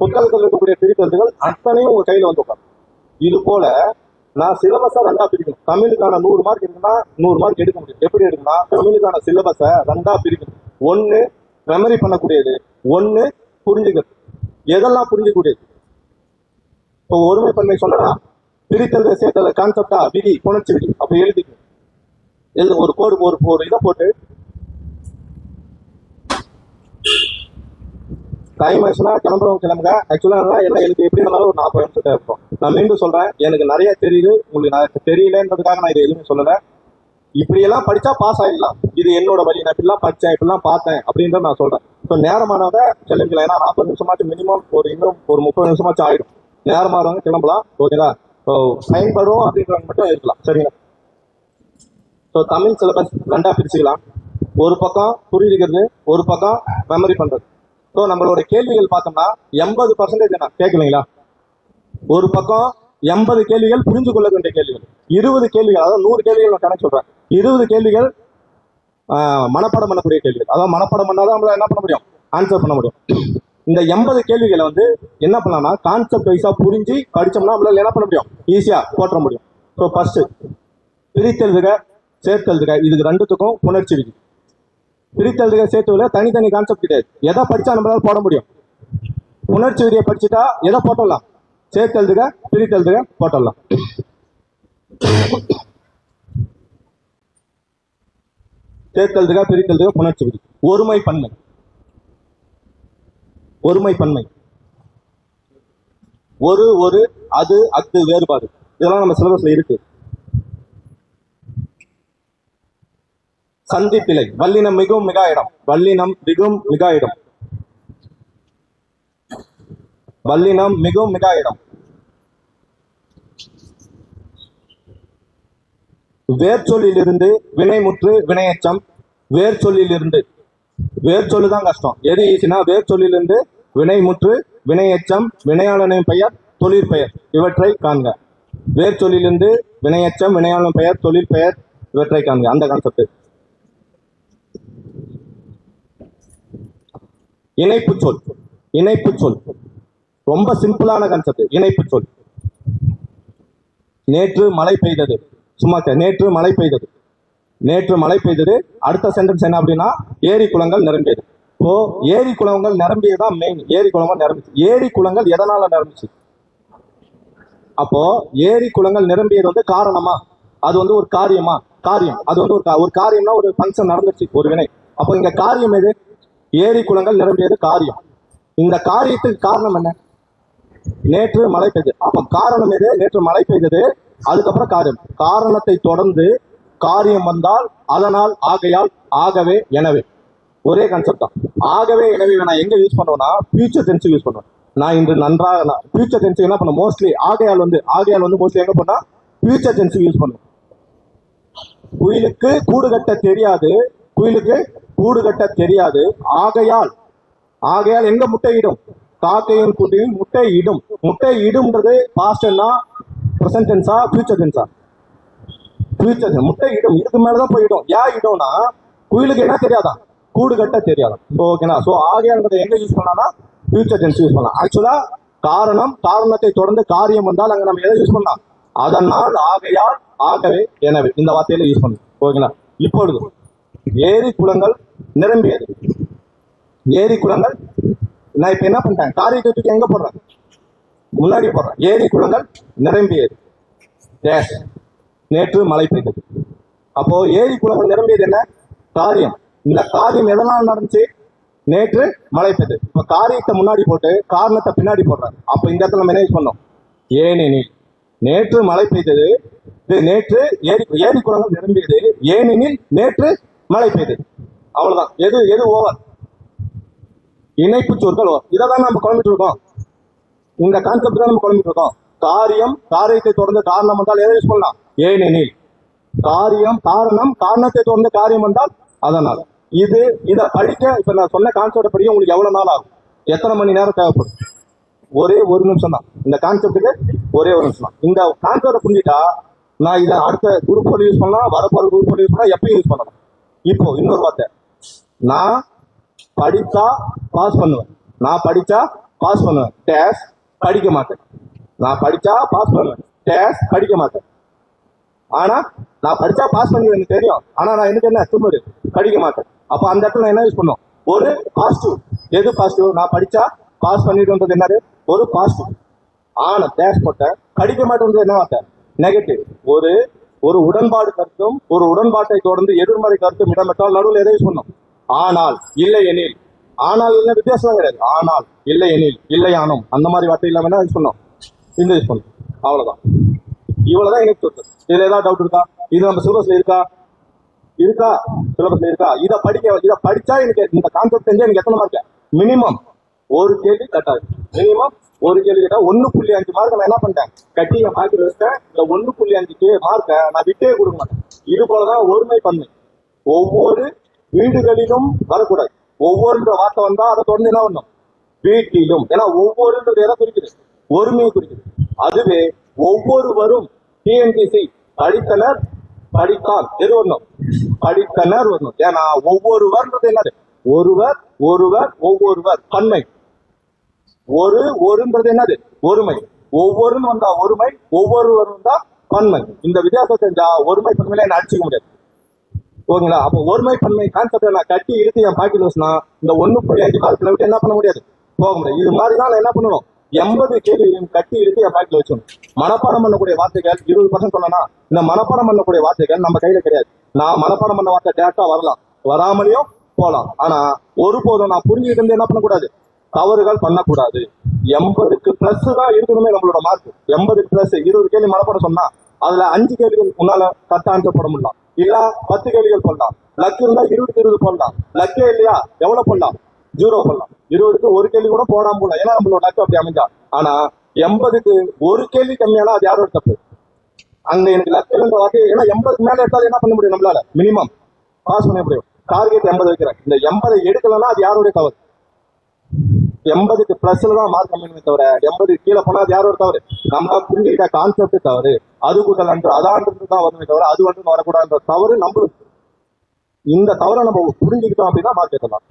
புத்தகத்தில் இருக்கக்கூடிய பிரித்தெழுத்துகள் அத்தனையும் உங்க கையில வந்து உட்காரும். இது போல நான் சிலபஸை 2ஆ பிரிக்கணும். தமிழுக்கான 100 மார்க் இருக்குன்னா 100 மார்க் எடுக்க முடியும். எப்படி எடுக்குன்னா, தமிழுக்கான சிலபஸை 2ஆ பிரிக்கணும். 1 மெமரி பண்ணக்கூடியது, 1 புரிஞ்சுக்கிறது. எதெல்லாம் புரிஞ்சக்கூடியது? இப்போ ஒருமைப்பன்மை சொன்னா பிரித்தல் சேர்த்தல் கான்செப்டா, விதி, புணர்ச்சி விதி அப்படி எழுதிக்கணும். ஒரு கோடு ஒரு இதை போட்டு டைம் ஆச்சுன்னா கிளம்புங்க. ஆக்சுவலா எல்லாம் எனக்கு எப்படி இருந்தாலும் ஒரு 40 நிமிஷம் இருக்கும். நான் மீண்டும் சொல்றேன், எனக்கு நிறைய தெரியுது, உங்களுக்கு தெரியலன்றதுக்காக நான் இதை எதுவுமே சொல்லலை. இப்படியெல்லாம் படிச்சா பாஸ் ஆகிடலாம், இது என்னோட வழி, நான் இப்படிலாம் படித்தேன், இப்படிலாம் பார்த்தேன் அப்படின்றத நான் சொல்றேன். இப்போ நேரமானவங்க கிளம்பிக்கலாம். ஏன்னா 40 நிமிஷமாச்சும் மினிமம் இன்னும் ஒரு 30 நிமிஷமாச்சும் ஆகிடும். நேரமானவங்க கிளம்பலாம். ஓகேங்களா? ஸோ பயன்படும் அப்படின்றவங்க மட்டும் இருக்கலாம். சரிங்களா? ஸோ தமிழ் சிலபஸ் 2ஆ பிரிச்சுக்கலாம். ஒரு பக்கம் புரிஞ்சுக்கிறது, ஒரு பக்கம் மெமரி பண்றது. ஸோ நம்மளோட கேள்விகள் பார்த்தோம்னா 80% என்ன கேட்கலீங்களா? ஒரு பக்கம் 80 கேள்விகள் புரிஞ்சு கொள்ள வேண்டிய கேள்விகள், 20 கேள்விகள், அதாவது 100 கேள்விகள் நான் கணக்கு சொல்றேன். 20 கேள்விகள் மனப்பாடம் பண்ணக்கூடிய கேள்விகள். அதாவது மனப்பாடம் பண்ணாதான் நம்மளால என்ன பண்ண முடியும், ஆன்சர் பண்ண முடியும். இந்த 80 கேள்விகளை வந்து என்ன பண்ணலாம்னா கான்செப்ட் வைஸா புரிஞ்சு படிச்சோம்னா நம்மளால என்ன பண்ண முடியும், ஈஸியா போற்ற முடியும். ஸோ ஃபர்ஸ்ட் பிரித்தெழுதுக சேர்த்தெழுதுக, இதுக்கு 2த்துக்கும் புணர்ச்சி விதி. பிரித்தெழுதுக சேர்த்துவிட தனித்தனி கான்செப்ட் கிடையாது. எதை படிச்சா நம்மளால போட முடியும்? புணர்ச்சி விதியை படிச்சுட்டா எதை போட்டலாம்? சேர்த்தெழுதுக பிரித்தெழுதுக போட்டலாம். சேர்த்தெழுதுக பிரித்தெழுதுக புணர்ச்சி விதி. ஒருமைப்பன்மை, ஒருமைப்பன்மை, ஒரு அது அத்து வேறுபாடு, இதெல்லாம் நம்ம சிலபஸ்ல இருக்கு. சந்திப்பிழை, வல்லினம் மிகவும் மிகா இடம், வல்லினம் மிகவும் மிகா இடம், வல்லினம் மிகவும் மிகா இடம். வேர்ச்சொல்லிலிருந்து வினைமுற்று வினையச்சம், வேர்ச்சொல்லிலிருந்து, வேர்ச்சொல்லுதான் கஷ்டம். எது ஈஸினா வேர்ச்சொல்லிலிருந்து வினைமுற்று வினையச்சம் வினையாளனின் பெயர் தொழிற்பெயர் இவற்றை காண்க. வேர்ச்சொல்லிலிருந்து வினையச்சம் வினையாளன் பெயர் தொழிற்பெயர் இவற்றை காண்க. அந்த கான்செப்ட். இணைப்பு சொல், இணைப்பு சொல் ரொம்ப சிம்பிளான கான்செப்ட். இணைப்பு சொல். நேற்று மழை பெய்தது, சும்மா நேற்று மழை பெய்தது, நேற்று மழை பெய்தது. அடுத்த சென்டென்ஸ் என்ன அப்படின்னா ஏரி குளங்கள் நிரம்பியது. இப்போ ஏரி குளங்கள் நிரம்பியதுதான் மெயின். ஏரி குளங்கள் நிரம்பிச்சு. ஏரி குளங்கள் எதனால நிரம்பிச்சு? அப்போ ஏரி குளங்கள் நிரம்பியது வந்து காரணமா, அது வந்து ஒரு காரியமா? காரியம். அது வந்து ஒரு காரியம்னா ஒரு ஃபங்க்ஷன் நடந்துச்சு, ஒரு வினை. அப்போ இங்க காரியம் எது? ஏரி குளங்கள் நிரம்பியது காரியம். இந்த காரியத்துக்கு காரணம் என்ன? நேற்று மழை பெய்தது. அப்ப காரணம் எது? நேற்று மழை பெய்தது. அதுக்கப்புறம் காரியம். காரணத்தை தொடர்ந்து காரியம் வந்தால் அதனால், ஆகையால், ஆகவே, எனவே. ஒரே கான்செப்ட் தான். ஆகவே எனவே நான் எங்க யூஸ் பண்ணுவேன்னா ஃபியூச்சர் டென்ஸ் யூஸ் பண்ணுவேன். நான் இன்று நன்றாக ஃபியூச்சர் டென்ஸ் என்ன பண்ண மோஸ்ட்லி ஆகையால் வந்து மோஸ்ட்லி எங்க பண்ணா ஃபியூச்சர் டென்ஸ் யூஸ் பண்ணுவேன். குயிலுக்கு கூடு கட்ட தெரியாது, குயிலுக்கு கூடு கட்ட தெரியாது, ஆகையால், ஆகையால் எங்க முட்டையிடும்? காக்கையின் கூட்டில் முட்டை இடும். முட்டை இடும்ன்றது பாஸ்ட்னா பிரசன்ட் டென்ஸா ஃபியூச்சர் டென்ஸா? ஃபியூச்சர். முட்டை இடும், இதுக்கு மேலதான் போயிடும். ஏன் இடும்னா குயிலுக்கு என்ன தெரியாதான், கூடு கட்ட தெரியாதான். ஓகேனா? ஸோ ஆகையால்ன்றதை எங்க யூஸ் பண்ணலாம்னா ஃபியூச்சர் டென்ஸ் யூஸ் பண்ணலாம். ஆக்சுவலா காரணம், காரணத்தை தொடர்ந்து காரியம் வந்தால் அங்க நம்ம எதை யூஸ் பண்ணலாம்? அதனால், ஆகையால், ஆகவே, எனவே இந்த வார்த்தையில யூஸ் பண்ணலாம். ஓகேங்களா? இப்பொழுது ஏரி குளங்கள் நிரம்பியது. ஏரி குளங்கள் நான் இப்ப என்ன பண்ணிட்டேன், காரியத்துக்கு எங்க போடுறேன்? முன்னாடி போடுறேன். ஏரி குளங்கள் நிரம்பியது. டேஷ் நேற்று மழை பெய்தது. அப்போ ஏரி குளங்கள் நிரம்பியது என்ன? காரியம். இந்த காரியம் எதனால் நடந்துச்சு? நேற்று மழை பெய்தது. இப்ப காரியத்தை முன்னாடி போட்டு காரணத்தை பின்னாடி போடுறேன். அப்ப இந்த இடத்துல நம்ம என்ன யூஸ் பண்ணோம்? ஏனெனில். நேற்று மழை பெய்தது, நேற்று ஏரி குளங்கள் நிரம்பியது, ஏனெனில் நேற்று மழை பெய்தது. அவ்வளவுதான். எது ஓவர்? இணைப்பு சொற்கள் ஓவர். இதை தான் நம்ம குழம்பிட்டு இருக்கோம். இந்த கான்செப்ட் தான் நம்ம குழம்பிட்டு இருக்கோம். காரியம், காரியத்தை தொடர்ந்து காரணம் வந்தால் எதை யூஸ் பண்ணலாம்? ஏனெனில். காரியம், காரணம், காரணத்தை தொடர்ந்து காரியம் வந்தால் அதனால். இதை படிக்க இப்ப நான் சொன்ன கான்செப்ட் படிக்க உங்களுக்கு எவ்வளவு நாள் ஆகும்? எத்தனை மணி நேரம் தேவைப்படும்? ஒரே 1 நிமிஷம் தான். இந்த கான்செப்டுக்கு ஒரே 1 நிமிஷம் தான். இந்த கான்செப்ட் புரிஞ்சுட்டா நான் இதை அடுத்த குரூப் போர்டு யூஸ் பண்ணலாம், வரப்போற குரூப் போர்டு யூஸ் பண்ணலாம், எப்பயும் யூஸ் பண்ணலாம். இப்போ இன்னொரு வார்த்தை, நான் படிச்சா பாஸ் பண்ணுவேன், நான் படிச்சா பாஸ் பண்ணுவேன், டேஸ் படிக்க மாட்டேன். நான் படிச்சா பாஸ் பண்ணுவேன், டேஸ் படிக்க மாட்டேன். ஆனா நான் படிச்சா பாஸ் பண்ணி எனக்கு தெரியும், ஆனா நான் எனக்கு என்ன தும்முது, படிக்க மாட்டேன். அப்போ அந்த இடத்துல நான் என்ன யூஸ் பண்ணும், ஒரு பாசிட்டிவ். எது பாசிட்டிவ்? நான் படிச்சா பாஸ் பண்ணிடுன்றது என்னது, ஒரு பாசிட்டிவ். ஆனா டேஷ் போட்டேன், படிக்க மாட்டேன்றது என்ன வார்த்தை, நெகட்டிவ். ஒரு ஒரு உடன்பாடு கருத்தும் ஒரு உடன்பாட்டை தொடர்ந்து எதிர்மறை கருத்தும் இடம்பெற்றால் நடுவில் எதை யூஸ் பண்ணும், ஆனால் இல்லை எனில். ஆனால் இல்லை வித்தியாசம் கிடையாது. ஆனால் இல்லை எனில், இல்லையானும், அந்த மாதிரி வார்த்தை இல்லாம என்ன யூஸ் பண்ணும், இந்த யூஸ் பண்ணும். அவ்வளவுதான். இவ்வளவுதான் எனக்கு சொல்றது. இதுல ஏதாவது டவுட் இருக்கா? இது நம்ம சிலபஸ்ல இருக்கா? இருக்கா? சிலபஸ்ல இருக்கா? இதை படிச்சா எனக்கு இந்த கான்செப்ட் தெரிஞ்சா எனக்கு எத்தனை மார்க்? மினிமம் ஒரு கேள்வி கட்டாது. மினிமம் ஒரு கேள்வி கேட்டா 1.5 மார்க் நான் என்ன பண்ணிட்டேன், கட்டி என் பாக்கெட் வச்சுட்டேன். இந்த 1.5 மார்க்கை நான் விட்டே கொடுக்க மாட்டேன். இது போலதான் ஒருமை பன்மை ஒவ்வொரு வீடுகளிலும் வரக்கூடாது. ஒவ்வொரு வார்த்தை வந்தா அதை தொடர்ந்து என்ன பண்ணும், வீட்டிலும். ஏன்னா ஒவ்வொருன்றது எதை குறிக்குது, ஒருமையை குறிக்குது. அதுவே ஒவ்வொருவரும் டிஎன்பிசி படித்தனர், படித்தால் எது வரணும், படித்தனர் வரணும். ஏன்னா ஒவ்வொருவர்ன்றது என்னது, ஒருவர், ஒருவர், ஒவ்வொருவர், பன்மை. ஒருன்றது என்னது, ஒருமை. ஒவ்வொருன்னு வந்தா ஒருமை, ஒவ்வொருவர் வந்தா பன்மை. இந்த வித்தியாசம் செஞ்சா ஒருமை பன்மையில என்ன அடிச்சுக்க முடியாது. ஓகேங்களா? அப்போ ஒருமை பன்மை கான்செப்ட் நான் கட்டி இழுத்து என் பாக்கெட் வச்சுனா இந்த 1.5 மார்க்ல விட்டு என்ன பண்ண முடியாது, போக முடியாது. இது மாதிரி தான் நான் என்ன பண்ணணும், 80 கேள்விகளையும் கட்டி இழுத்து என் பாக்கெட்ல வச்சோம். மனப்பாடம் பண்ணக்கூடிய வார்த்தைகள் 20% சொன்னா, இந்த மனப்பாடம் பண்ணக்கூடிய வார்த்தைகள் நம்ம கையில கிடையாது. நான் மனப்பாடம் பண்ண வார்த்தை டேரக்டா வரலாம், வராமலையும் போலாம். ஆனா ஒருபோதும் நான் புரிஞ்சுக்கிட்டு என்ன பண்ணக்கூடாது, தவறுகள் பண்ணக்கூடாது. 80க்கு பிளஸ் தான் இருக்கணுமே நம்மளோட மார்க். 80க்கு பிளஸ். 20 கேள்வி மனப்பாடம் சொன்னா அதுல 5 கேள்விகள் உன்னால கரெக்டா ஆன்சர் போட முடியலாம், இல்ல 10 கேள்விகள் போடலாம். லக் இருந்தா 20 போடலாம். லக்கே இல்லையா எவ்வளவு போடலாம், 0 போடலாம். 20க்கு ஒரு கேள்வி கூட போடாம போடலாம், ஏன்னா நம்மளோட லக் அப்படி அமைஞ்சா. ஆனா 80க்கு ஒரு கேள்வி கம்மியானா அது யாரோட தப்பு, அங்க எனக்கு லக் இல்லைன்ற வார்த்தை. ஏன்னா 80க்கு மேல எடுத்தாலும் என்ன பண்ண முடியும், நம்மளால மினிமம் பாஸ் பண்ண முடியும். டார்கெட் 80 வைக்கிறேன், இந்த 80 எடுக்கலன்னா அது யாருடைய தவறு. 80க்கு பிளஸ்ல தான் மார்க் கம்மி தவிர 80 கீழே போனா அது யாரோட தவறு, நம்ம புரிஞ்சுக்கிட்ட கான்செப்ட் தவறு. அது கூட்டல் அன்று அதான்றது தான் வருமே தவிர அது வந்து வரக்கூடாதுன்ற தவறு நம்மளுக்கு. இந்த தவறை நம்ம புரிஞ்சுக்கிட்டோம் அப்படின்னா மார்க் ஏற்றலாம்.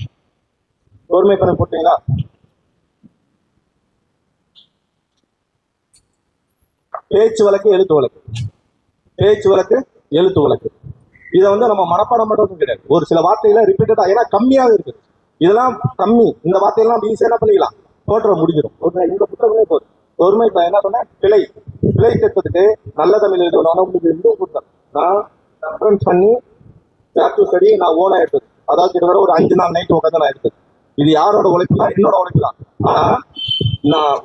ஒருமை பண்ண போட்டீங்களா? பேச்சு வழக்கு, எழுத்து வழக்கு. பேச்சு வழக்கு, எழுத்து வழக்கு. இதை வந்து நம்ம மனப்பாடம் பண்றதும் கிடையாது. ஒரு சில வார்த்தைகளை ரிப்பீட்டடா, ஏன்னா கம்மியாக இருக்குது, இதெல்லாம் கம்மி. இந்த வார்த்தையெல்லாம் ஈஸியா என்ன பண்ணிக்கலாம், போட்டுற முடிஞ்சிடும். இந்த புத்தகமே போதும். ஒருமை இப்ப என்ன சொன்ன, பிழை திருத்தத்துக்கு நல்ல தமிழ் எழுதணும். உங்களுக்கு இன்னும் கொடுத்தேன் நான் ரெஃபரன்ஸ் பண்ணி சாப்டர் ஸ்டடி நான் ஓனா எடுத்தது. அதாவது கிட்டத்தட்ட ஒரு 5 நாள் நைட்டு உட்காந்து நான் எடுத்தது. இது யாரோட உழைப்புலாம், என்னோட உழைப்புலாம். ஆனா நான்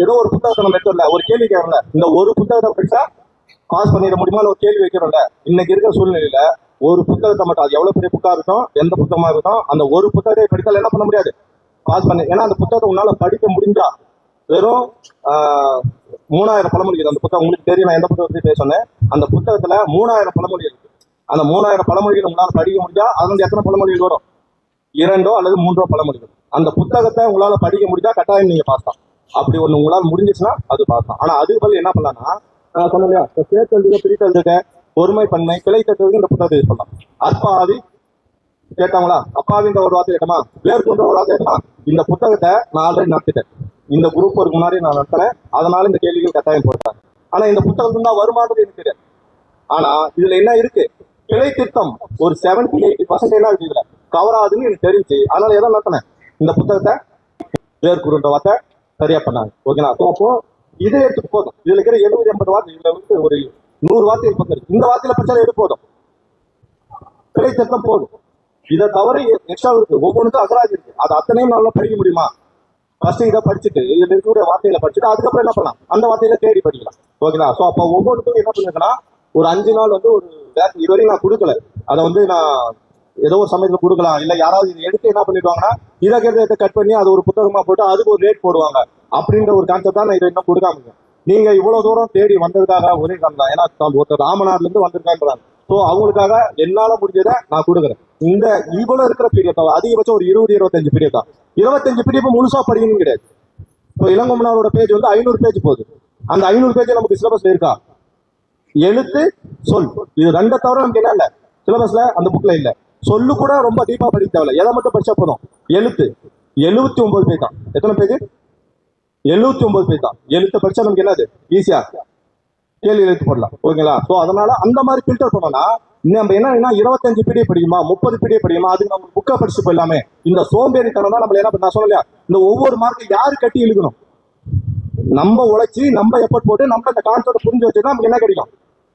ஏதோ ஒரு புத்தகத்தை நம்ம எடுத்துல ஒரு கேள்வி கேட்கல, இந்த ஒரு புத்தகத்தை படிச்சா பாஸ் பண்ணிட முடியுமா ஒரு கேள்வி வைக்கிறோம்ல. இன்னைக்கு இருக்கிற சூழ்நிலையில ஒரு புத்தகத்தை மட்டும், அது எவ்வளவு பெரிய புக்கா இருக்கும், எந்த புத்தகமா இருக்கும், அந்த ஒரு புத்தகத்தை படித்தால் என்ன பண்ண முடியாது, பாஸ் பண்ணி. ஏன்னா அந்த புத்தகத்தை உன்னால படிக்க முடிஞ்சா வெறும் 3000 பழமொழி. அந்த புத்தகம் உங்களுக்கு தெரியும், நான் எந்த புத்தகத்தை பேச சொன்னேன். அந்த புத்தகத்துல 3000 பழமொழி இருக்கு. அந்த 3000 பழமொழிகள் உங்களால படிக்க முடிஞ்சா அது வந்து எத்தனை பழமொழிகள் வரும், 2 அல்லது 3 பழமொழிகள். அந்த புத்தகத்தை உங்களால படிக்க முடிஞ்சா கட்டாயம் நீங்க பாஸ் தான். அப்படி ஒண்ணு உங்களால முடிஞ்சிச்சுன்னா அது பாஸ் தான். ஆனா அதுக்கு பதில் என்ன பண்ணலாம்னா, நான் சொன்னேன் இல்லையா, சேர்த்தல் பிரித்தல் இருக்க, ஒருமை பன்மை, கிளை தட்டுறதுக்கு இந்த புத்தகத்தை யூஸ் பண்ணலாம். அப்பாவி கேட்டாங்களா, அப்பாவின்ற ஒரு வார்த்தை கேட்டமா, வேர்க்குன்ற ஒரு வார்த்தை கேட்டமா. இந்த புத்தகத்தை நான் ஆல்ரெடி நடத்திட்டேன், இந்த குரூப் ஒர்க் முன்னாடி நான் நடத்துறேன். அதனால இந்த கேள்விகள் கட்டாயம் போட்டாங்க. ஆனா இந்த புத்தகத்துல தான் வருமானது எனக்கு தெரியாது. ஆனா இதுல என்ன இருக்கு, கிளை திருத்தம் ஒரு 70-80% என்ன இருக்கு, இதுல கவர் ஆகுதுன்னு எனக்கு தெரிஞ்சு அதனால எதை நடத்தினேன், இந்த புத்தகத்தை வேர்க்குன்ற வார்த்தை சரியா பண்ணாங்க. ஓகேங்களா? அப்போ இதை எடுத்து போதும். இதுல இருக்கிற 70-80 வார்த்தை, இதுல வந்து ஒரு 100 வார்த்தைகள் பக்கம் இருக்கு. இந்த வார்த்தையில பிரச்சனை எது போதும், கிளை திருத்தம் போதும். இதை தவிர எக்ஸ்ட்ரா இருக்கு, ஒவ்வொன்றுக்கும் அகராஜ் இருக்கு. அது அத்தனையும் நல்லா படிக்க முடியுமா, ஃபர்ஸ்ட் இதை படிச்சுட்டு இதுல இருக்கக்கூடிய வார்த்தையில படிச்சுட்டு அதுக்கப்புறம் என்ன பண்ணலாம், அந்த வார்த்தையில தேடி படிக்கலாம். ஓகேங்களா? ஸோ அப்போ ஒவ்வொன்றுக்கும் என்ன பண்ணிருக்கேன்னா, ஒரு 5 நாள் வந்து ஒரு இதுவரையும் நான் கொடுக்கல. அதை வந்து நான் ஏதோ ஒரு சமயத்துல கொடுக்கலாம், இல்ல யாராவது இதை எடுத்து என்ன பண்ணிடுவாங்கன்னா இதை கட் பண்ணி அது ஒரு புத்தகமா போட்டு அதுக்கு ஒரு ரேட் போடுவாங்க. அப்படின்ற ஒரு கான்செப்ட் தான் நான் இதை இன்னும் கொடுக்காம. நீங்க இவ்வளவு தூரம் தேடி வந்ததுக்காக ஒரே காரணம், ஏன்னா ஒருத்தர் ராமநாடுல இருந்து வந்திருக்கான்றாங்க. ஸோ அவங்களுக்காக என்னால முடிஞ்சதை நான் கொடுக்குறேன். இந்த இவ்வளவு இருக்கிற பீரியட் தான் அதிகபட்சம் ஒரு 20-25 பீரியட் தான். 25 பீரியட் முழுசா படிக்கணும் கிடையாது. இப்போ இளங்கோமனாரோட பேஜ் வந்து 500 பேஜ் போகுது. அந்த 500 பேஜ் நமக்கு சிலபஸ்ல இருக்கா, எழுத்து சொல் இது 2 தவிர நமக்கு என்ன இல்ல சிலபஸ்ல, அந்த புக்ல இல்ல. சொல்லு கூட ரொம்ப டீப்பா படிக்க தேவையில்ல, எதை மட்டும் படிச்சா போதும். எழுத்து 79 பேஜ் தான். எத்தனை பேஜ், 79 பேஜ் தான். எழுத்து படிச்சா நமக்கு என்னது ஈஸியா கேள்வி எழுத்து போடலாம். ஓகேங்களா? ஸோ அதனால அந்த மாதிரி ஃபில்டர் பண்ணோம்னா நம்ம என்ன 25 பிடிஎஃப் படிக்குமா 30 பிடிஎஃப் படிக்குமா அதுக்கு நம்ம புக்கை படிச்சு போயிடலாமே. இந்த சோம்பேறித்தனம் தான் நம்ம என்ன நான் சொல்லலையா, இந்த ஒவ்வொரு மார்க்கு யாரு கட்டி இழுக்கணும், நம்ம உழைச்சி நம்ம எஃபர்ட் போட்டு நம்ம இந்த கான்செப்ட் புரிஞ்சு வச்சுதான் நமக்கு என்ன கிடைக்கும்,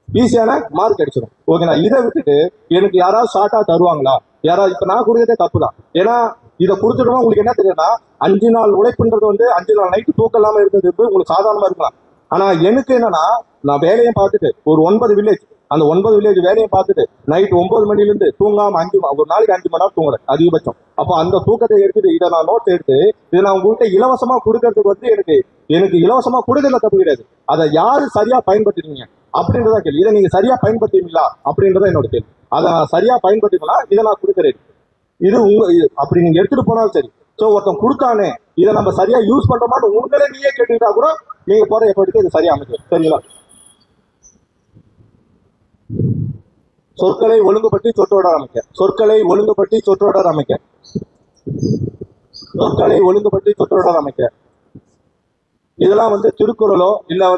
ஈஸியான மார்க் கிடைச்சிடும். ஓகேங்களா? இதை விட்டுட்டு எனக்கு யாராவது ஷார்ட்டா தருவாங்களா, யாராவது இப்ப நான் கொடுக்கறதே தப்பு தான். ஏன்னா இதை கொடுத்துட்டோம்னா உங்களுக்கு என்ன தெரியுதுன்னா 5 நாள் உழைப்புன்றது 5 நாள் நைட்டு தூக்கம் இல்லாம இருந்தது உங்களுக்கு சாதாரணமா இருக்கலாம். ஆனா எனக்கு என்னன்னா நான் வேலையை பார்த்துட்டு ஒரு 9 வில்லேஜ், அந்த 9 வில்லேஜ் வேலையை பார்த்துட்டு நைட் 9 மணில இருந்து தூங்காம ஒரு நாளைக்கு 5 மணி நேரம் தூங்குறேன் அதிகபட்சம். அப்போ அந்த தூக்கத்தை எடுத்துட்டு இதை நான் நோட் எடுத்து இதை நான் உங்கள்கிட்ட இலவசமா கொடுக்கறதுக்கு எனக்கு இலவசமா கொடுக்கறதுல தப்பு கிடையாது. அதை யாரு சரியா பயன்படுத்துறீங்க அப்படின்றத கேள்வி. இதை நீங்க சரியா பயன்படுத்துவீங்களா அப்படின்றத என்னோட கேள்வி. அதை நான் சரியா பயன்படுத்தினா இதை நான் கொடுக்குறேன். இது அப்படி நீங்க எடுத்துட்டு போனாலும் சரி. ஸோ ஒருத்தன் கொடுத்தானே இதை நம்ம சரியா யூஸ் பண்றோமான்னு உங்களே நீயே கேட்டுக்கிட்டா கூட நீங்க போற எப்படிக்கு இது சரியா அமைக்கும். சரிங்களா? சொற்களை ஒழுங்குபடுத்தி சொற்றொடர் அமைக்க, சொற்களை ஒழுங்குபடுத்தி சொற்றொடர் அமைக்க, சொற்களை ஒழுங்குபடுத்தி சொற்றொடர் அமைக்க. இதெல்லாம் திருக்குறளோ இல்ல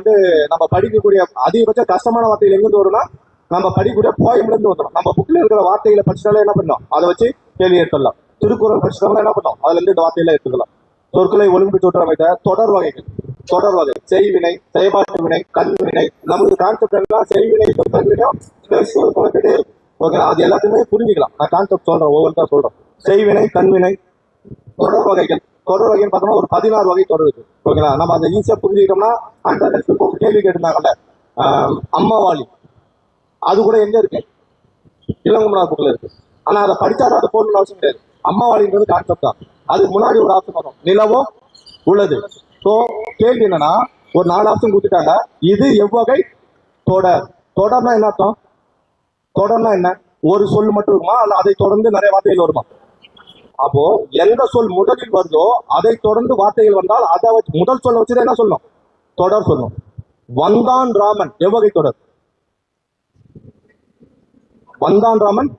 நம்ம படிக்கக்கூடிய அதிகபட்ச கஷ்டமான வார்த்தைகள் எங்கிருந்து வரும்னா நம்ம படிக்கக்கூடிய போயம்ல இருந்து வந்துடும். நம்ம புக்ல இருக்கிற வார்த்தைகளை படிச்சாலே என்ன பண்ணோம், அதை வச்சு கேள்வி எடுத்துடலாம். திருக்குறள் படிச்சவங்க என்ன பண்ணோம், அதுல இருந்து இந்த வார்த்தையில எடுத்துக்கலாம். சொற்களை ஒழுங்கு சொற்ற அமைத்த தொடர் வகைகள், தொடர் வகை செய்வினை, செயல்பாட்டு வினை, கல்வினை. நமக்கு கான்செப்ட் எல்லாம் செய்வினை ஓகே, அது எல்லாத்தையுமே புரிஞ்சுக்கலாம். நான் கான்செப்ட் சொல்றேன், ஒவ்வொருத்தா சொல்றேன். செய்வினை, கண்வினை, தொடர் வகைகள். தொடர் வகைன்னு பார்த்தோம்னா ஒரு 16 வகை தொடர் இருக்கு. ஓகேங்களா? நம்ம அதை ஈஸியா புரிஞ்சுக்கிட்டோம்னா கேள்வி கேட்டிருந்தாங்கல்ல அம்மாவாளி, அது கூட எங்க இருக்கு, இளங்குமரா புக்ல இருக்கு. ஆனா அதை படிச்சாதான் அதை போடணும்னு அவசியம் கிடையாது. அம்மாவாளின்றது கான்செப்ட் தான். அதுக்கு முன்னாடி ஒரு ஆப்ஷன் வரும், நிலவோ உள்ளது. ஸோ கேள்வி என்னன்னா ஒரு 4 ஆப்ஷன் கொடுத்துட்டாங்க. இது எவ்வகை தொடர். தொடர்னா என்ன அர்த்தம்? தொடர்னா என்ன, ஒரு சொல் மட்டும் இருக்குமா அல்ல அதை தொடர்ந்து நிறைய வார்த்தைகள் வருமா? அப்போ எந்த சொல் முதலில் வருதோ அதை தொடர்ந்து வார்த்தைகள் வந்தால் அதை வச்சு முதல் சொல்ல வச்சுதான் என்ன சொல்லணும், தொடர் சொல்லணும். வந்தான் ராமன் எவ்வகை தொடர்? வந்தான் ராமன்.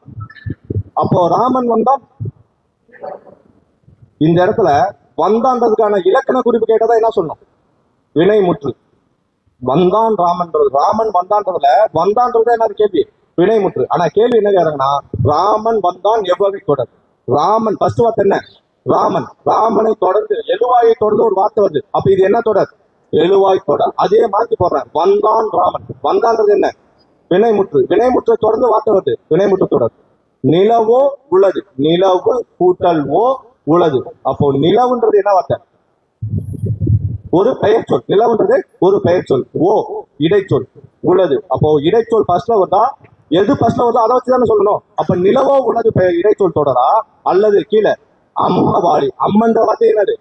அப்போ ராமன் வந்தான். இந்த இடத்துல வந்தான்றதுக்கான இலக்கண குறிப்பு கேட்டதா என்ன சொல்லணும், வினைமுற்று. வந்தான் ராமன்றது, ராமன் வந்தான்றதுல வந்தான்றது என்ன கேள்வி, வினைமுற்று. ஆனா கேள்வி என்ன கேட்றாங்கன்னா ராமன் வந்தான் எவ்வகை தொடர். ராமன் ஃபர்ஸ்ட் வார்த்தை என்ன, ராமன். ராமனை தொடர்ந்து எழுவாயை தொடர்ந்து ஒரு வார்த்தை வருது. அப்ப இது என்ன தொடர், எழுவாய் தொடர். அதே மாற்றி போடுறேன், வந்தான் ராமன். வந்தான்றது என்ன, வினைமுற்று. வினைமுற்றை தொடர்ந்து வார்த்தை வருது, வினைமுற்று தொடர். நிலவோ உளது, நிலவு கூட்டல் ஓ உளது. அப்போ நிலவுன்றது என்ன வார்த்தை, ஒரு பெயர் சொல். நிலவுன்றது ஒரு பெயர் சொல். ஓ இடைச்சொல். உளது அப்போ இடைச்சொல் ஃபர்ஸ்ட்ல வருதா, எது ஃபர்ஸ்ட்ல வருதோ அதை வச்சுதானே சொல்லணும். அப்ப நிலவோ உளது இடைச்சொல் தொடரா அல்லது கீழே அம்மாவாளி. அம்மன்ற வார்த்தை என்னது,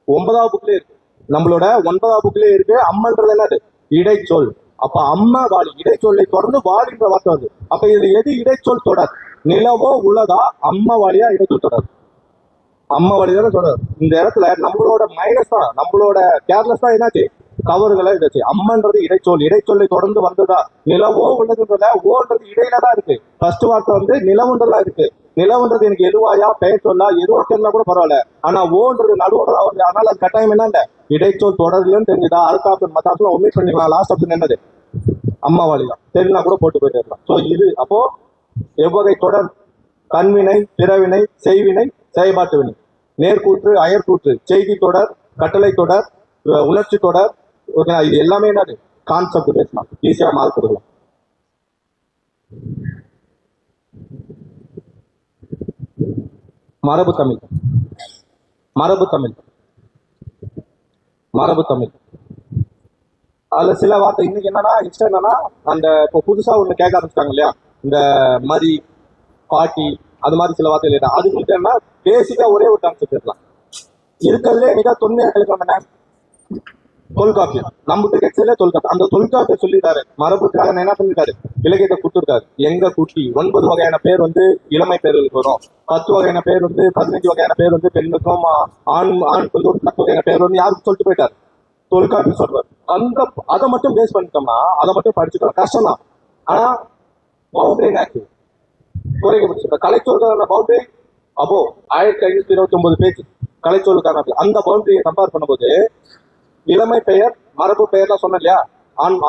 9ஆவது புக்லயே இருக்கு, நம்மளோட 9ஆவது புக்லயே இருக்கு. அம்மன்றது என்னது, இடைச்சொல். அப்ப அம்மா வாளி இடைச்சொல்லை தொடர்ந்து வாளின்ற வார்த்தை வருது. அப்ப இதுல எது இடைச்சொல் தொடர், நிலவோ உள்ளதா அம்மா வாளியா இடைச்சொல் தொடர்? அம்மா வாளி தானே தொடர். இந்த இடத்துல நம்மளோட மைனஸ் தான், நம்மளோட கேர்லெஸ் தான் என்னாச்சு, தவறுகளை இதாச்சு. அம்மன்றது இடைச்சொல், இடைச்சொல்லை தொடர்ந்து வந்ததா. நிலவோ உள்ளதுன்றத ஓன்றது இடையில தான் இருக்கு. ஃபர்ஸ்ட் வார்த்தை நிலவுன்றதா இருக்கு. நிலவுன்றது எனக்கு எதுவாயா பெயர் சொல்லா எதுவா தெரியல கூட பரவாயில்ல. ஆனா ஓன்றது நடுவோட வருது. அதனால அது கட்டாயம் என்ன இடைச்சொல் தொடர்லன்னு தெரிஞ்சுதா. அடுத்த ஆப்ஷன் மற்ற ஆப்ஷன் ஒமிட் பண்ணிக்கலாம். லாஸ்ட் ஆப்ஷன் என்னது, அம்மாவாளி தான். தெரியலனா கூட போட்டு போயிட்டு இருக்கலாம். ஸோ இது அப்போ எவ்வகை தொடர், கண்வினை, பிறவினை, செய்வினை, செயல்பாட்டு வினை, நேர்கூற்று, அயற்கூற்று, செய்தி தொடர், கட்டளை தொடர், உணர்ச்சி தொடர். ஓகே, இது எல்லாமே என்னது கான்செப்ட் பேசலாம், ஈஸியா மார்க் கொடுக்கலாம். மரபு தமிழ், மரபு தமிழ், மரபு தமிழ். அதுல சில வார்த்தை இன்னைக்கு என்னன்னா இஷ்டம் என்னன்னா அந்த இப்போ புதுசா ஒண்ணு கேட்க ஆரம்பிச்சிட்டாங்க இல்லையா, இந்த மரி, பாட்டி, அது மாதிரி சில வார்த்தைகள் இல்லை. அது என்ன பேசிக்கா ஒரே ஒரு கான்செப்ட் இருக்கலாம். இருக்கிறதுலே மிக தொன்மையா எழுதுறாங்க தொல்காப்பியம். நமக்கு கிடைச்சதுல தொல்காப்பியம். அந்த தொல்காப்பியம் சொல்லிட்டாரு, மரபுக்காக என்ன பண்ணிருக்காரு, இலக்கியத்தை கொடுத்துருக்காரு. எங்க குட்டி 9 வகையான பேர் இளமை பேர்களுக்கு வரும். 10 வகையான பேர் 15 வகையான பேர் பெண்ணுக்கும் ஆணுக்கு 10 வகையான பேர் யாருக்கு சொல்லிட்டு போயிட்டாரு, தொல்காப்பியம் சொல்றாரு. அதை மட்டும் பேஸ் பண்ணிட்டோம்னா அதை மட்டும் படிச்சுக்கலாம், கஷ்டம் தான். ஆனா பவுண்டரி குறைக்கப்பட்டு கலைச்சொற்கான பவுண்டரி அப்போ 1529 பேஜ். கலைச்சொல்லுக்கான அந்த பவுண்டரியை கம்பேர் பண்ணும்போது இளமை பெயர் மரபு பெயர்லாம் சொன்னேன் இல்லையா,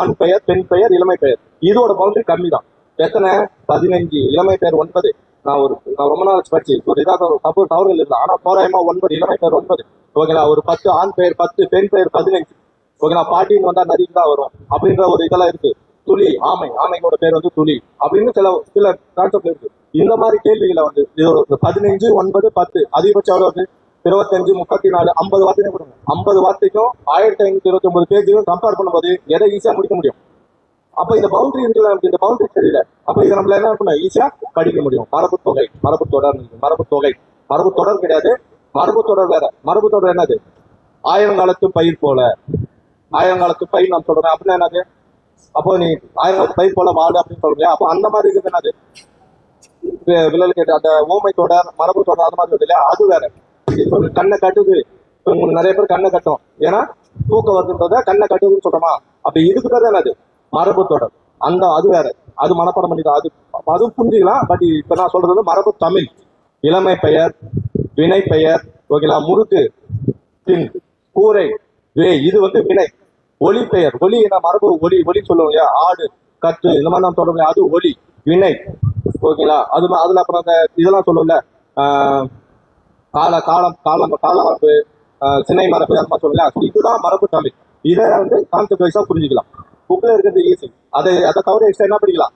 ஆண் பெயர் பெண் பெயர் இளமை பெயர், இதோட பவுண்டரி கம்மி தான். எத்தனை? 15. இளமை பெயர் 9. நான் ரொம்ப நாள் படிச்சு ஒரு இதாக தவறுகள் இல்லை, ஆனா தோராயமா 9 இளமை பெயர் 9. ஓகேங்களா? ஒரு 10 ஆண் பெயர் 10 பெண் பெயர் 15. ஓகேங்களா? பாட்டின்னு வந்தா நதிக்கு தான் வரும் அப்படின்ற ஒரு இதெல்லாம் இருக்கு. துளி ஆமையோட பேர் வந்து துளி அப்படின்னு சில கான்செப்ட் இருக்கு. இந்த மாதிரி கேள்விகளை வந்து 15 9 10 அதிகபட்சம் எவ்வளவு வருது? 25 34 50 வார்த்தையும் கொடுங்க. 50 வார்த்தைக்கும் 1529 பேஜையும் கம்பேர் பண்ணும்போது எதை ஈஸியா முடிக்க முடியும்? அப்ப இந்த பவுண்டரி இருக்குல்ல, நமக்கு இந்த பவுண்டரி தெரியல. அப்ப இதை நம்மள என்ன பண்ண ஈஸியா படிக்க முடியும். மரபு தொடர் கிடையாது, மரபு தொடர் வேற. மரபு தொடர் என்னது? ஆயிரங்காலத்து பயிர் போல, ஆயிரங்காலத்து பயிர் நான் சொல்றேன் அப்படின்னா என்னது? அப்போ நீ ஆயிரங்காலத்து பயிர் போல வாடு அப்படின்னு சொல்றீங்க. அப்போ அந்த மாதிரி இருக்குது என்னது? விழல் கேட்டு அந்த ஓமை தொடர் மரபு தொடர் அந்த மாதிரி வருது இல்லையா, அது வேற. கண்ணை கட்டுது, உங்களுக்கு நிறைய பேர் கண்ணை கட்டும், ஏன்னா தூக்கம் வருதுன்றத கண்ணை கட்டுதுன்னு சொல்றோமா? அப்ப இதுக்கு பேர் என்னது? மரபு தொடர். அது வேற, அது மனப்பாடம் பண்ணிதான், அதுவும் புரிஞ்சுக்கலாம். பட் இப்ப நான் சொல்றது வந்து மரபு தமிழ். இளமை பெயர், வினை பெயர், ஓகேங்களா? முறுக்கு, பின், கூரை, இது வந்து வினை. ஒளி பெயர், ஒளி என்ன? மரபு ஒளி சொல்லுவோம் இல்லையா, ஆடு கற்று இந்த மாதிரி நான் சொல்றோம், அது ஒளி வினை. ஓகேங்களா? அதுல அப்புறம் அந்த இதெல்லாம் சொல்லுவோம்ல, காலமரபு, சினை மரபு, அது மாதிரி சொல்லுங்க. இதுதான் மரபு தமிழ். இதை வந்து கான்செப்ட் வைஸா புரிஞ்சுக்கலாம். புக்ல இருக்கிறது ஈஸி. அதை தவிர எக்ஸ்ட்ரா என்ன படிக்கலாம்?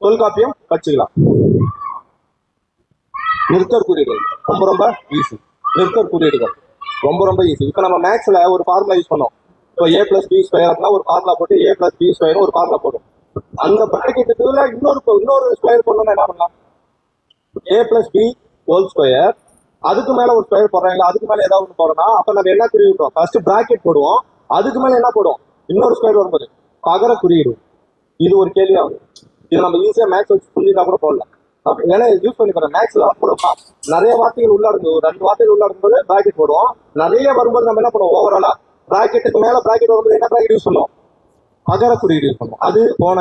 தொல்காப்பியம் படிச்சுக்கலாம். நிறுத்தற் குறியீடுகள் ரொம்ப ஈஸி. நிறுத்தற் குறியீடுகள் ரொம்ப ஈஸி. இப்ப நம்ம மேக்ஸ்ல ஒரு ஃபார்முலா யூஸ் பண்ணோம். இப்போ a+b² அப்படின்னா ஒரு ஃபார்முலா போட்டு a+b² ஒரு ஃபார்முலா போடும். அந்த பிராக்கெட்டுக்குள்ள இன்னொரு ஸ்கொயர் போடணும்னா என்ன பண்ணலாம்? a+b² அதுக்கு மேல ஒரு ஸ்கொயர் போடுறாங்களா, அதுக்கு மேல ஏதாவது ஒன்று போறோம்னா அப்ப நம்ம என்ன குறியிடுவோம்? ஃபர்ஸ்ட் பிராக்கெட் போடுவோம், அதுக்கு மேல என்ன போடுவோம்? இன்னொரு ஸ்கொயர் வரும்போது பகர குறியீடு. இது ஒரு கேள்வி ஆகுது. இது நம்ம ஈஸியா மேக்ஸ் வச்சு புரிஞ்சுட்டா கூட போடலாம். ஏன்னா யூஸ் பண்ணி போறேன். மேக்ஸ்ல போடுவோம், நிறைய வார்த்தைகள் உள்ளடங்கும், ஒரு 2 வார்த்தைகள் உள்ளடங்கும் போது பிராக்கெட் போடுவோம். நிறைய வரும்போது நம்ம என்ன பண்ணுவோம்? ஓவராலா பிராக்கெட்டுக்கு மேல பிராக்கெட் வரும்போது என்ன பிராக்கெட் யூஸ் பண்ணுவோம்? பகர குறியீடு யூஸ் பண்ணுவோம். அது போன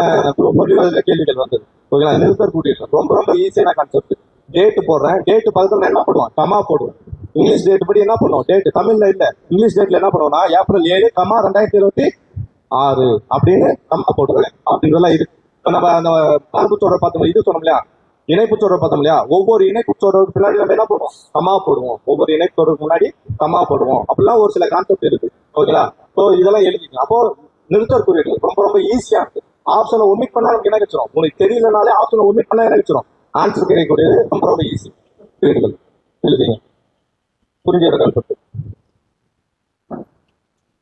கேள்விகள் வந்தது. ஓகேங்களா? நிறுத்தற் குறியீடு ரொம்ப ஈஸியான கான்செப்ட். டேட் போடுறேன், டேட் பக்கத்துல என்ன பண்ணுவோம்? கமா போடுவோம். இங்கிலீஷ் டேட் படி என்ன பண்ணுவோம்? டேட் தமிழ்ல இல்ல, இங்கிலீஷ் டேட்ல என்ன பண்ணுவோம்னா ஏப்ரல் 7, 2026 அப்படின்னு கமா போடுவேன். அப்படின்றதெல்லாம் இருக்கு. நம்ம அந்த மரபு தொடர் பார்த்தோம், இது சொன்னோம் இல்லையா, இணைப்பு தொடர் பார்த்தோம் இல்லையா, ஒவ்வொரு இணைப்பு தொடருக்கு பின்னாடி நம்ம என்ன பண்ணுவோம்? கமா போடுவோம். ஒவ்வொரு இணைப்பு தொடருக்கு முன்னாடி கமா போடுவோம். அப்படிலாம் ஒரு சில கான்செப்ட் இருக்கு. ஓகேங்களா? ஸோ இதெல்லாம் எழுதிக்கலாம். அப்போ நிறுத்தற் குறியீடு ரொம்ப ஈஸியா இருக்கு. ஆப்ஷனை ஒமிட் பண்ணா நமக்கு என்ன கிடைச்சிடும்? உங்களுக்கு தெரியலனாலே ஆப்ஷனை ஒமிட் பண்ணா என்ன கிடைச்சிடும்? ஆன்சர் கிடைக்கக்கூடியது ரொம்ப ஈஸி. எழுதிங்க, புரிஞ்சுற கான்செப்ட்.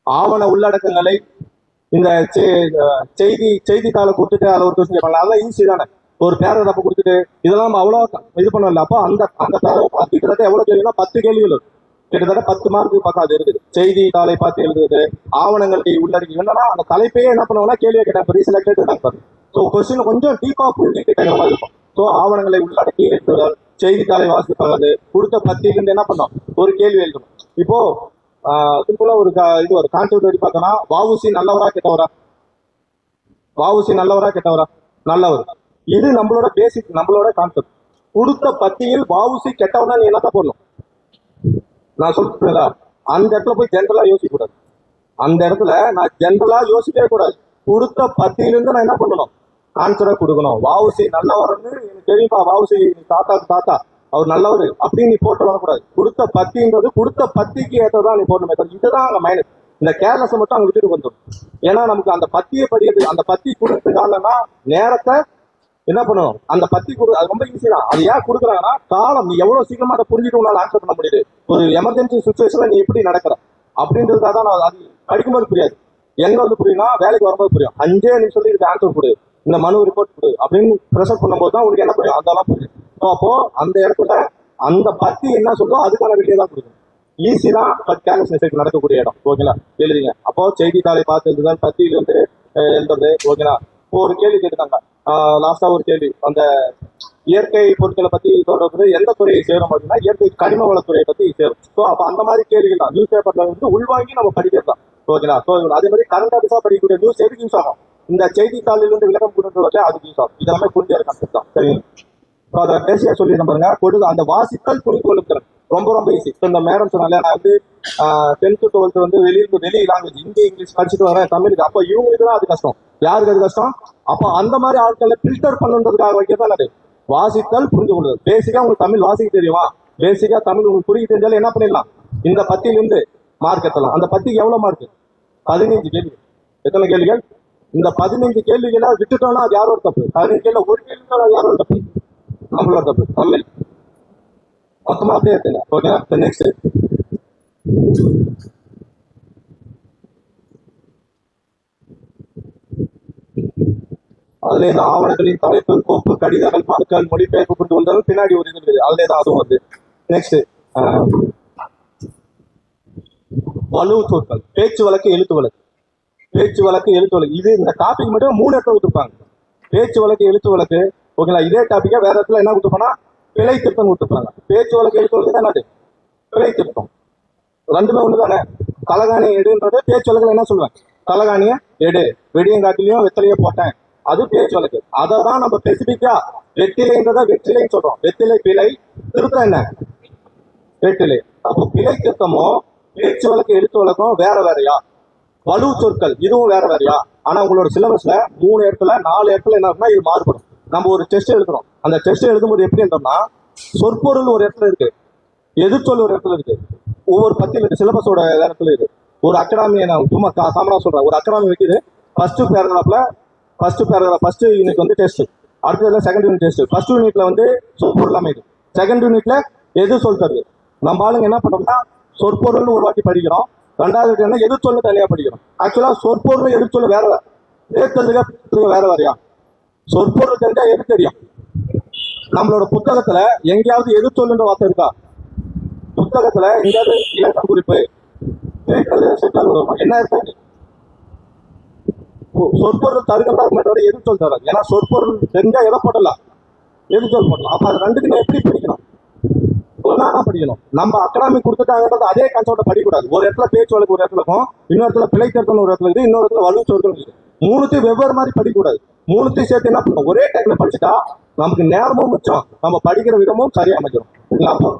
ஆவண உள்ளடக்கங்களை இந்த செய்தித்தாளை கொடுத்துட்டு அதை ஒரு கொஸ்டின் கேட்பாங்க. அதெல்லாம் ஈஸி தானே. ஒரு பேராகிராஃப் கொடுத்துட்டு இதெல்லாம் நம்ம அவ்வளோ இது பண்ணல. அப்போ அந்த கிட்டத்தட்ட எவ்வளவு கேள்வினா 10 கேள்விகள் இருக்கு. கிட்டத்தட்ட 10 மார்க்கு பக்கம் அது இருக்குது. செய்தித்தாளை பார்த்து எழுதுறது, ஆவணங்களை உள்ளடக்கி என்னன்னா அந்த தலைப்பையே என்ன பண்ணுவோம்னா கேள்வியை கேட்டாங்க, ரீசெலக்டட் இருக்காங்க. ஸோ கொஸ்டின் கொஞ்சம் டீப்பா புரிஞ்சுட்டு கேட்குற மாதிரி இருக்கும். ஸோ ஆவணங்களை உள்ளடக்கி எழுதுதல், செய்தித்தாளை வாசிப்பது, கொடுத்த பத்தியிலிருந்து என்ன பண்ணோம்? ஒரு கேள்வி எழுதணும். இப்போ சிம்பிளா இது ஒரு கான்செப்ட் வரி பார்த்தோம்னா, வஉசி நல்லவரா கெட்டவரா? வஉசி நல்லவரா கெட்டவரா? நல்லவர். இது நம்மளோட பேசிக், நம்மளோட கான்செப்ட். கொடுத்த பத்தியில் வஉசி கெட்டவனா நீ என்னத்தான் போடணும்? நான் சொல்றேன், அந்த இடத்துல போய் ஜென்ரலா யோசிக்க கூடாது. அந்த இடத்துல நான் ஜென்ரலா யோசிக்கவே கூடாது. கொடுத்த பத்தியிலிருந்து நான் என்ன பண்ணணும்? ஆன்சரை கொடுக்கணும். வஉசி நல்லவர்னு எனக்கு தெரியுமா, வஉசி தாத்தா அவர் நல்லவர் அப்படின்னு நீ போட்டு வரக்கூடாது. கொடுத்த பத்தின்றது கொடுத்த பத்திக்கு ஏற்றதான் நீ போடணும். இதுதான் அங்க மைனஸ். இந்த கேர்லெஸ் மட்டும் அங்க விட்டுட்டு வந்துடும். ஏன்னா நமக்கு அந்த பத்தியை படிக்கிறது, அந்த பத்தி கொடுக்கறதுனாலன்னா நேரத்தை என்ன பண்ணணும்? அந்த பத்தி அது ரொம்ப ஈஸி தான். அது ஏன் கொடுக்குறாங்கன்னா காலம், நீ எவ்வளவு சீக்கிரமா அதை புரிஞ்சுட்டு உன்னால ஆன்சர் பண்ண முடியுது. ஒரு எமர்ஜென்சி சுச்சுவேஷன்ல நீ எப்படி நடக்கிற அப்படின்றதுக்காக தான். நான் அது படிக்கும்போது புரியாது, எங்க வந்து புரியும்னா வேலைக்கு வரும்போது புரியும். 5 நிமிஷத்துல இதுக்கு ஆன்சர் கொடு, இந்த மனு ரிப்போர்ட் கொடு அப்படின்னு ப்ரெஷர் பண்ணும்போது தான் உங்களுக்கு என்ன புரியும், அதெல்லாம் புரியும். அப்போ அந்த இடத்துல அந்த பத்தி என்ன சொல்றோ அதுக்கான வெளியே தான் கொடுக்கணும். ஈஸி தான், பட் கேர்லெஸ்னஸ் நடக்கக்கூடிய இடம். ஓகேங்களா? எழுதிங்க. அப்போ செய்தித்தாளை பார்த்து எழுதுதல், பத்தியில இருந்து எழுதுறது. ஓகேங்களா? ஒரு கேள்வி கேட்டுட்டாங்க லாஸ்டா, ஒரு கேள்வி அந்த இயற்கை பொருட்களை பத்தி சொல்றது எந்த துறையை சேரும் அப்படின்னா இயற்கை கனிம வளத்துறையை பத்தி சேரும். ஸோ அப்போ அந்த மாதிரி கேள்விகள் தான் நியூஸ் பேப்பர்ல வந்து உள்வாங்கி நம்ம படிக்கிறது தான். ஓகேங்களா? ஸோ அதே மாதிரி கரண்ட் அஃபேர்ஸா படிக்கக்கூடிய நியூஸ் எதுக்கு யூஸ் ஆகும்? இந்த செய்தித்தாளிலிருந்து விளக்கம் கொடுத்து வச்சா அதுக்கு யூஸ் ஆகும். இதெல்லாமே புரிஞ்ச கான்செப்ட் தான். சரிங்க? அதை பேசியா சொல்லிடுறேன் பாருங்க. அந்த வாசித்தல் புரிந்து கொள்ளுங்கள் ரொம்ப ரொம்ப ஈஸி. இந்த மேடம் சொன்னால நான் வந்து 10th 12th வந்து வெளி லாங்குவேஜ் ஹிந்தி இங்கிலீஷ் படிச்சுட்டு வரேன் தமிழுக்கு. அப்போ இவங்களுக்கு தான் அது கஷ்டம். யாருக்கு அது கஷ்டம்? அப்போ அந்த மாதிரி ஆட்களை ஃபில்டர் பண்ணுன்றதுக்காக வைக்கிறதான் அது வாசித்தல் புரிந்து கொள்ளுதல். பேசிக்கா உங்களுக்கு தமிழ் வாசிக்க தெரியுமா? பேசிக்கா தமிழ் உங்களுக்கு புரிய தெரிஞ்சாலும் என்ன பண்ணிடலாம், இந்த பத்தியிலிருந்து மார்க் எத்தலாம். அந்த பத்திக்கு எவ்வளவு மார்க்? 15 கேள்வி. எத்தனை கேள்விகள்? இந்த 15 கேள்விகளை விட்டுட்டோம்னா அது யாரோட தப்பு? 15 கேள்வி ஒரு கேள்வி அது யாரோட தப்பு? நம்மளோட தப்பு. தமிழ் மொத்தமா அப்படியே எடுத்துங்க. ஓகே, நெக்ஸ்ட் அதுல இந்த ஆவணங்களின் தலைப்பு, கோப்பு, கடிதங்கள், மனுக்கள், மொழிபெயர்ப்பு கொண்டு வந்தாலும் பின்னாடி ஒரு இது இருக்குது. அதுல தான் அதுவும் வருது. நெக்ஸ்ட் வலு சொற்கள், பேச்சு வழக்கு, எழுத்து வழக்கு. பேச்சு வழக்கு, எழுத்து வழக்கு, இது இந்த டாபிக் மட்டும் 3 இடத்துல கொடுத்துருப்பாங்க. பேச்சு வழக்கு, எழுத்து வழக்கு. ஓகேங்களா? இதே டாபிக்கா வேற இடத்துல என்ன கொடுத்துருப்பாங்கன்னா பிழை திருத்தம் கொடுத்துருப்பாங்க. பேச்சு வழக்கு, எழுத்து வழக்கு தான் என்னது? பிழை திருத்தம். ரெண்டுமே ஒண்ணு தானே. தலகாணி எடுன்றது பேச்சு வழக்குல என்ன சொல்லுவேன்? தலகாணிய எடு, வெடியங்காட்டிலையும் வெத்தலையோ போட்டேன், அது பேச்சு வழக்கு. அதை தான் நம்ம ஸ்பெசிபிக்கா வெற்றிலைன்றத வெற்றிலைன்னு சொல்றோம். வெற்றிலை பிழை, திருத்தம் என்ன? வெற்றிலை. அப்போ பிழை திருத்தமும் பேச்சு வழக்கு எழுத்து வழக்கம் வேற வேறையா? வலு சொற்கள் இதுவும் வேற வேறையா? ஆனா உங்களோட சிலபஸ்ல 3 இடத்துல 4 இடத்துல என்ன இருக்குன்னா இது மாறுபடும். நம்ம ஒரு டெஸ்ட் எழுதுறோம். அந்த டெஸ்ட் எழுதும்போது எப்படி எழுதோம்னா சொற்பொருள் ஒரு இடத்துல இருக்கு, எதிர்ச்சொல் ஒரு இடத்துல இருக்கு, ஒவ்வொரு பத்தியில் இருக்கு, சிலபஸோட இடத்துல இருக்கு. ஒரு அகாடமியை நான் சும்மா சாமனா சொல்றேன். ஒரு அகாடமி வைக்குது. ஃபர்ஸ்ட் யூனிட் வந்து டெஸ்ட், அடுத்ததுல செகண்ட் யூனிட் டெஸ்ட். ஃபர்ஸ்ட் யூனிட்ல வந்து சொற்பொருள் அமைது, செகண்ட் யூனிட்ல எது சொல் தருது. நம்ம ஆளுங்க என்ன பண்ணோம்னா சொற்பொருள்னு ஒரு வாட்டி படிக்கிறோம், ரெண்டாவது என்ன எதிர்ச்சொல்லு தனியா படிக்கிறோம். ஆக்சுவலா சொற்பொருள் எதிர்ச்சொல்லு வேற வேற வேறையா? சொற்பொருள் தெரிஞ்சா எது தெரியும்? நம்மளோட புத்தகத்துல எங்கேயாவது எதிர்ச்சொல்லுன்ற வார்த்தை இருக்கா? புத்தகத்துல எங்கேயாவது இலக்கண குறிப்பு என்ன இருக்கு? சொற்பொருள் தருகிறதோட எதிர்ச்சொல் தராது. ஏன்னா சொற்பொருள் தெரிஞ்சா எதை போடலாம்? எதிர்ச்சொல் போடலாம். அப்ப அது ரெண்டுக்குமே எப்படி படிக்கணும்? படிக்கணும். நம்ம அகாடமி கொடுத்துட்டாங்கன்றது அதே கான்செப்ட படிக்கூடாது. ஒரு இடத்துல பேச்சு வழக்கு ஒரு இடத்துல இருக்கும், இன்னொரு இடத்துல பிழை திருத்தம் ஒரு இடத்துல இருக்கு, இன்னொரு இடத்துல வலு சொற்கள் இருக்கு. 3த்தையும் வெவ்வேறு மாதிரி படிக்கக்கூடாது. 3த்தையும் சேர்த்து என்ன பண்ணும்? ஒரே டைம்ல படிச்சுட்டா நமக்கு நேரமும் மிச்சம், நம்ம படிக்கிற விதமும் சரியா அமைஞ்சிடும்.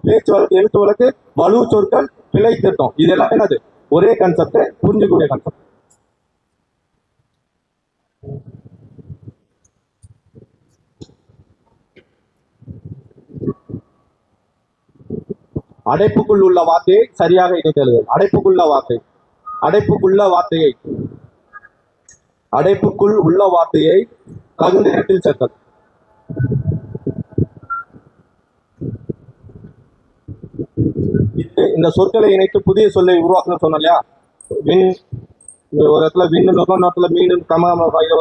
பேச்சு வழக்கு, எழுத்து வழக்கு, வலு சொற்கள், பிழை திருத்தம், இது எல்லாம் என்னது? ஒரே கான்செப்ட், புரிஞ்சுக்கூடிய கான்செப்ட். அடைப்புக்குள் உள்ள வார்த்தையை சரியாக இணைத்தல். அடைப்புக்குள்ள வார்த்தை, அடைப்புக்குள்ள வார்த்தையை, அடைப்புக்குள் உள்ள வார்த்தையை தகுந்த இடத்தில் சேர்த்தல். இந்த சொற்களை இணைத்து புதிய சொல்லை உருவாக்கணும் சொன்னோம் இல்லையா? வின் ஒரு இடத்துல வின்னு இருக்கும், இடத்துல மீன்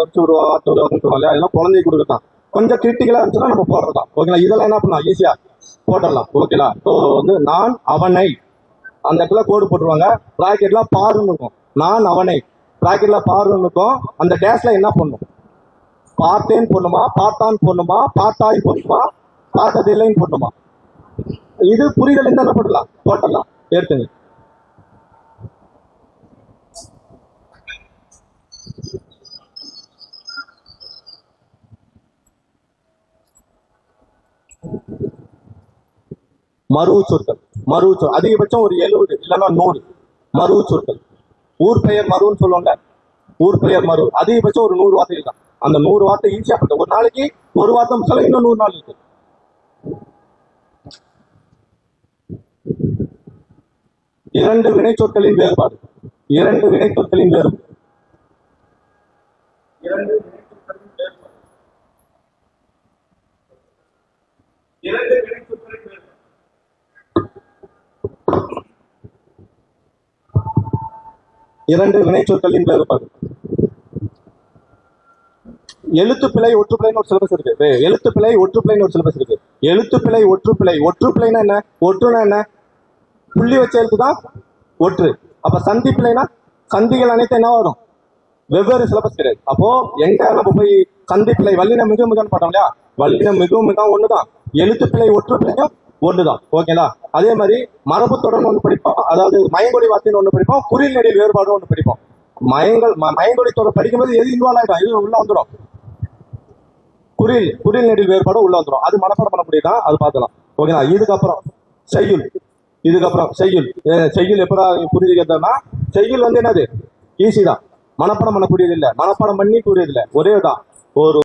வச்சு ஒரு வார்த்தை உருவாக்கணும் சொன்னோம் இல்லையா? அதெல்லாம் குழந்தை கொடுக்கத்தான். கொஞ்சம் கிரிட்டிக்கலா இருந்துச்சுன்னா நம்ம போடுறதான். ஓகேங்களா? இதெல்லாம் என்ன பண்ணலாம்? ஈஸியா போட்டுடலாம். ஓகேங்களா? ஸோ வந்து நான் அவனை, அந்த இடத்துல கோடு போட்டுருவாங்க, பிராக்கெட்ல பாருன்னு இருக்கும். நான் அவனை பிராக்கெட்ல பாருன்னு இருக்கும். அந்த டேஷ்ல என்ன பண்ணும்? பார்த்தேன் போடணுமா, பார்த்தான் போடணுமா, பார்த்தாய் போடணுமா, பார்த்தது இல்லைன்னு போடணுமா? இது புரிதல் என்ன போட்டலாம் எடுத்துங்க. மருவு சொற்கள், அதிகபட்சம் ஒரு 70 இல்லைன்னா 100 மருவு சொற்கள். ஊர் பெயர் மருன்னு சொல்லுவாங்க. ஊர் பெயர் மரு அதிகபட்சம் ஒரு 100 வார்த்தை தான். அந்த 100 வார்த்தை ஈஸியா பண்ணும். ஒரு நாளைக்கு ஒரு வார்த்தை சொல்ல இன்னும் 100 நாள் இருக்கு. இரண்டு வினை சொற்களின் வேறுபாடு, இரண்டு வினை சொற்களின் வேறுபாடு, இரண்டு வினை சொற்களின் வேறுபாடு, இரண்டு வினை சொற்களின் வேறுபாடு. இரண்டு வினை சொற்களின் வேறுபாடு. எழுத்துப்பிழை ஒற்றுப்பிழைன்னு ஒரு சிலபஸ் இருக்கு. எழுத்துப்பிழை ஒற்றுப்பிழைன்னு ஒரு சிலபஸ் இருக்கு. எழுத்துப்பிழை ஒற்றுப்பிழை, ஒற்றுப்பிழைனா என்ன? ஒற்றுனா என்ன? புள்ளி வச்ச எழுத்து தான் ஒற்று. அப்ப சந்தி பிழைனா சந்திகள் அனைத்து என்ன வரும்? வெவ்வேறு சிலபஸ் கிடையாது. அப்போ எங்க நம்ம போய் சந்தி பிழை வல்லின மிக மிகன்னு பார்த்தோம் இல்லையா? வல்லின மிக மிக ஒண்ணுதான், எழுத்துப்பிழை ஒற்றுப்பிழையும் ஒண்ணுதான். ஓகேங்களா? அதே மாதிரி மரபு தொடர்ந்து ஒன்று படிப்போம், அதாவது மயங்கொழி வார்த்தைன்னு ஒன்று படிப்போம், குறில் நெடில் வேறுபாடு ஒன்று படிப்போம். மயங்கொழி தொடர் படிக்கும்போது எது இன்வால்வ் ஆகிடும்? இது உள்ள வந்துடும். குறில் நெடில் வேறுபாடு உள்ள வந்துடும். அது மனப்பாடம் பண்ண முடியுதா, அது பார்க்கலாம். ஓகேங்களா. இதுக்கப்புறம் செய்யுள். செய்யுள் எப்படா புரிஞ்சுக்கிறதுனா, செய்யுள் வந்து என்னது ஈஸி தான், மனப்பாடம் பண்ணக்கூடியது இல்லை, மனப்பாடம் பண்ணி கூடியது இல்லை, ஒரே தான். ஒரு